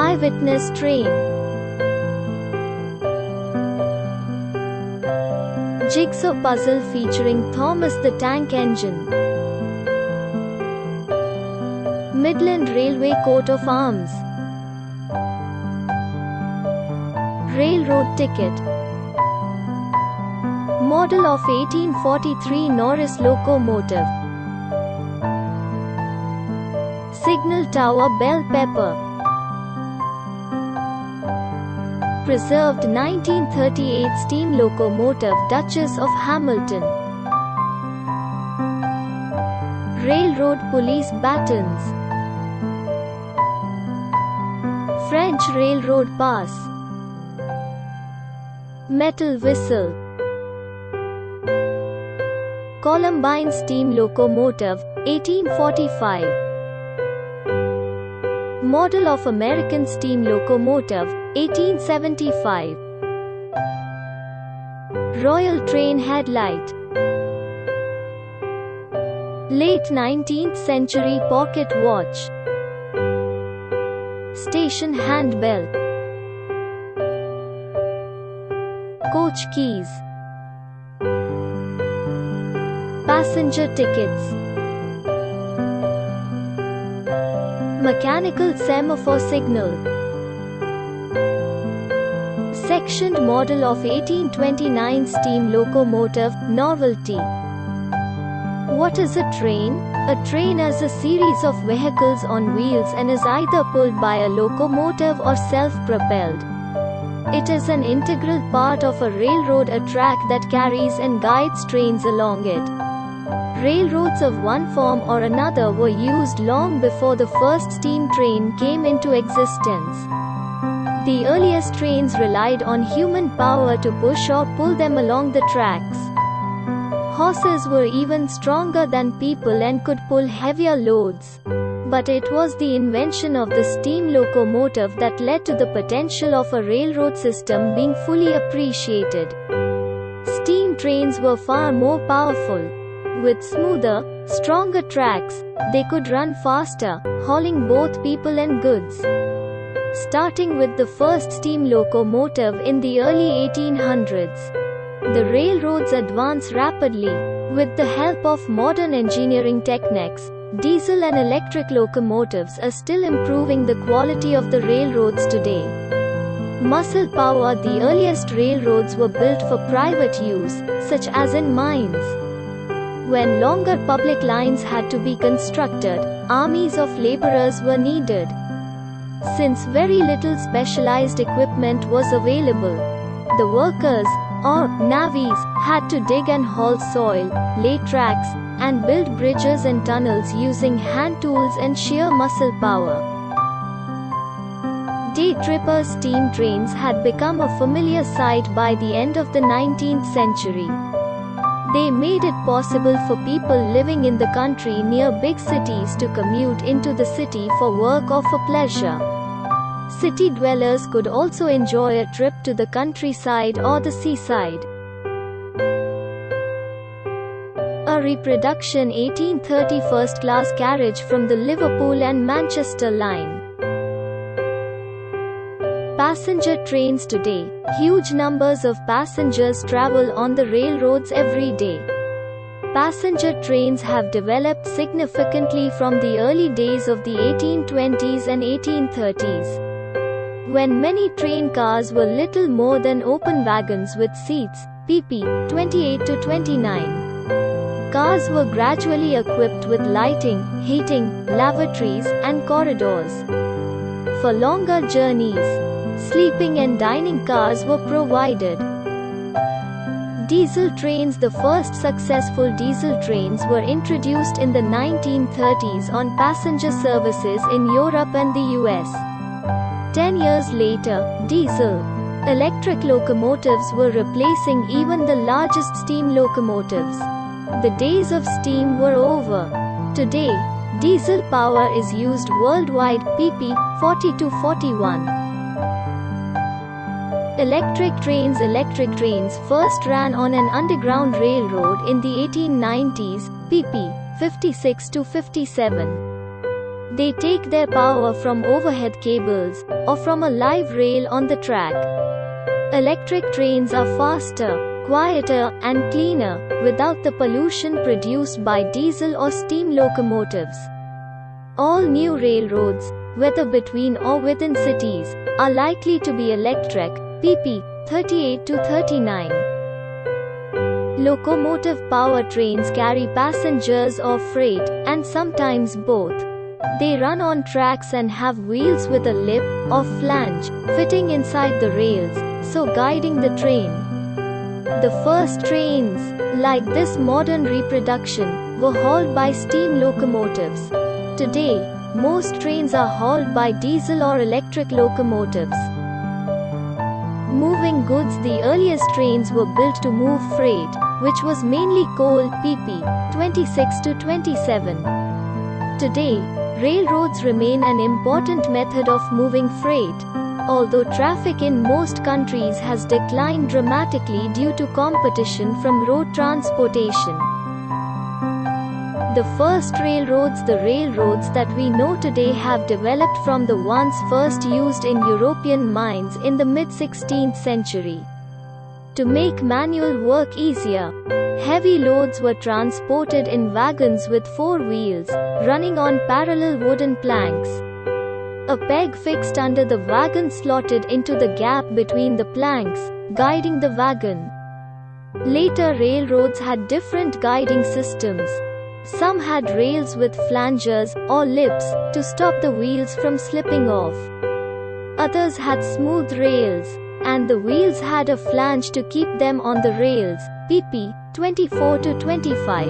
Eyewitness Train. Jigsaw puzzle featuring Thomas the Tank Engine. Midland Railway coat of arms. Railroad ticket. Model of 1843 Norris locomotive. Signal tower bell pepper. Preserved 1938 steam locomotive Duchess of Hamilton. Railroad police batons. French railroad pass. Metal whistle. Columbine steam locomotive, 1845. Model of American steam locomotive, 1875. Royal train headlight. Late 19th century pocket watch. Station handbell. Coach keys. Passenger tickets. Mechanical semaphore signal. Sectioned model of 1829 steam locomotive, novelty. What is a train? A train is a series of vehicles on wheels and is either pulled by a locomotive or self-propelled. It is an integral part of a railroad, a track that carries and guides trains along it. Railroads of one form or another were used long before the first steam train came into existence. The earliest trains relied on human power to push or pull them along the tracks. Horses were even stronger than people and could pull heavier loads. But it was the invention of the steam locomotive that led to the potential of a railroad system being fully appreciated. Steam trains were far more powerful. With smoother, stronger tracks, they could run faster, hauling both people and goods. Starting with the first steam locomotive in the early 1800s, the railroads advanced rapidly. With the help of modern engineering techniques, diesel and electric locomotives are still improving the quality of the railroads today. Muscle power. The earliest railroads were built for private use, such as in mines. When longer public lines had to be constructed, armies of laborers were needed. Since very little specialized equipment was available, the workers, or navvies, had to dig and haul soil, lay tracks, and build bridges and tunnels using hand tools and sheer muscle power. Day tripper steam trains had become a familiar sight by the end of the 19th century. They made it possible for people living in the country near big cities to commute into the city for work or for pleasure. City dwellers could also enjoy a trip to the countryside or the seaside. A reproduction 1830 first-class carriage from the Liverpool and Manchester line. Passenger trains today. Huge numbers of passengers travel on the railroads every day. Passenger trains have developed significantly from the early days of the 1820s and 1830s. When many train cars were little more than open wagons with seats, pp. 28 to 29. Cars were gradually equipped with lighting, heating, lavatories, and corridors. For longer journeys, sleeping and dining cars were provided. Diesel trains. The first successful diesel trains were introduced in the 1930s on passenger services in Europe and the US. 10 years later, diesel electric locomotives were replacing even the largest steam locomotives. The days of steam were over. Today, diesel power is used worldwide, pp. 40 to 41. Electric trains first ran on an underground railroad in the 1890s, pp. 56 to 57. They take their power from overhead cables, or from a live rail on the track. Electric trains are faster, quieter, and cleaner, without the pollution produced by diesel or steam locomotives. All new railroads, whether between or within cities, are likely to be electric, pp. 38 to 39. Locomotive power trains carry passengers or freight, and sometimes both. They run on tracks and have wheels with a lip, or flange, fitting inside the rails, so guiding the train. The first trains, like this modern reproduction, were hauled by steam locomotives. Today, most trains are hauled by diesel or electric locomotives. Moving goods. The earliest trains were built to move freight, which was mainly coal, pp. 26 to 27. Today, railroads remain an important method of moving freight, although traffic in most countries has declined dramatically due to competition from road transportation. The first railroads. The railroads that we know today have developed from the ones first used in European mines in the mid-16th century. To make manual work easier, heavy loads were transported in wagons with 4 wheels, running on parallel wooden planks. A peg fixed under the wagon slotted into the gap between the planks, guiding the wagon. Later railroads had different guiding systems. Some had rails with flangers, or lips, to stop the wheels from slipping off. Others had smooth rails, and the wheels had a flange to keep them on the rails, pp. 24 to 25.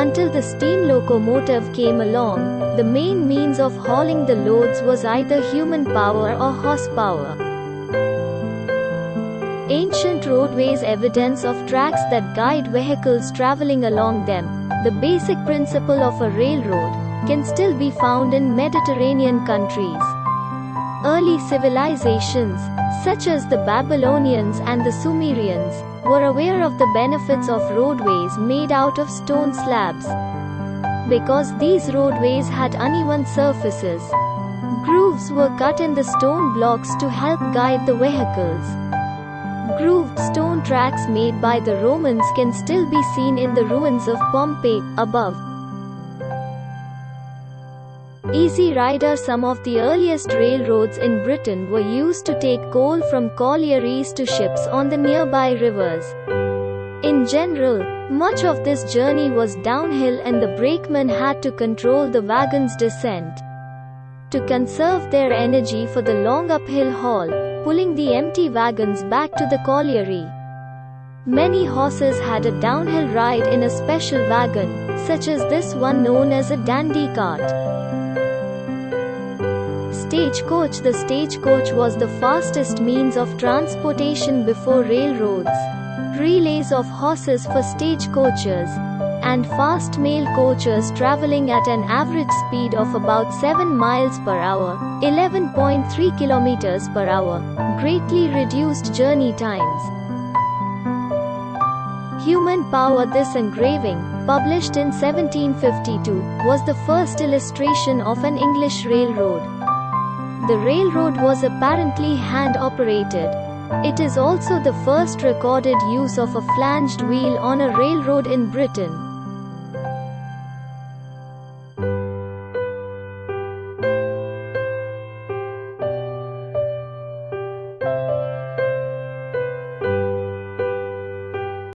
Until the steam locomotive came along, the main means of hauling the loads was either human power or horsepower. Ancient roadways. Evidence of tracks that guide vehicles traveling along them. The basic principle of a railroad can still be found in Mediterranean countries. Early civilizations, such as the Babylonians and the Sumerians, were aware of the benefits of roadways made out of stone slabs. Because these roadways had uneven surfaces, grooves were cut in the stone blocks to help guide the vehicles. Grooved stone tracks made by the Romans can still be seen in the ruins of Pompeii, above. Easy rider. Some of the earliest railroads in Britain were used to take coal from collieries to ships on the nearby rivers. In general, much of this journey was downhill and the brakeman had to control the wagon's descent. To conserve their energy for the long uphill haul, pulling the empty wagons back to the colliery. Many horses had a downhill ride in a special wagon, such as this one known as a dandy cart. Stagecoach. The stagecoach was the fastest means of transportation before railroads. Relays of horses for stagecoaches, and fast mail coaches traveling at an average speed of about 7 miles per hour, 11.3 kilometers per hour, greatly reduced journey times. Human power. This engraving, published in 1752, was the first illustration of an English railroad. The railroad was apparently hand-operated. It is also the first recorded use of a flanged wheel on a railroad in Britain.